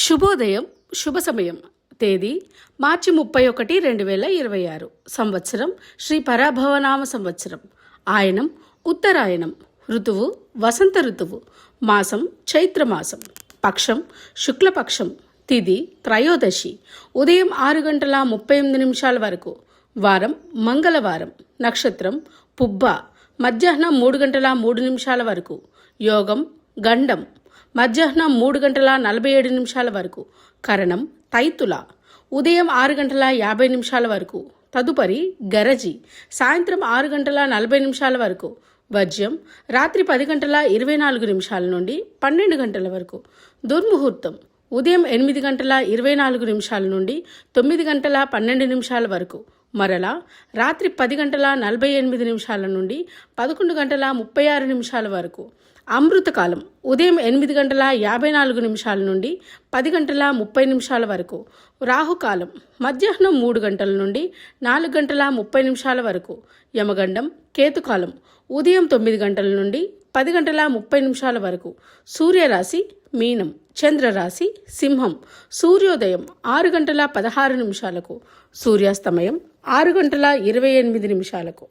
శుభోదయం, శుభ సమయం. తేదీ మార్చి 31, 2026. సంవత్సరం శ్రీ పరాభవనామ సంవత్సరం. ఆయనం ఉత్తరాయణం. ఋతువు వసంత ఋతువు. మాసం చైత్రమాసం. పక్షం శుక్లపక్షం. తిథి త్రయోదశి. ఉదయం 6:38 వరకు. వారం మంగళవారం. నక్షత్రం పుబ్బ. మధ్యాహ్నం 3:03 వరకు. యోగం గండం. మధ్యాహ్నం 3:47 వరకు. కరణం తైతుల. ఉదయం 6:50 వరకు. తదుపరి గరజి. సాయంత్రం 6:40 వరకు. వర్జ్యం రాత్రి 10:24 నుండి 12 గంటల వరకు. దుర్ముహూర్తం ఉదయం 8:24 నుండి 9:12 వరకు. మరలా రాత్రి 10:48 నుండి 11:36 వరకు. అమృతకాలం ఉదయం 8:54 నుండి 10:30 వరకు. రాహుకాలం మధ్యాహ్నం 3 గంటల నుండి 4:30 వరకు. యమగండం కేతుకాలం ఉదయం 9 గంటల నుండి 10:30 వరకు. సూర్యరాశి మీనం. చంద్రరాశి సింహం. సూర్యోదయం 6:16 సూర్యాస్తమయం 6:28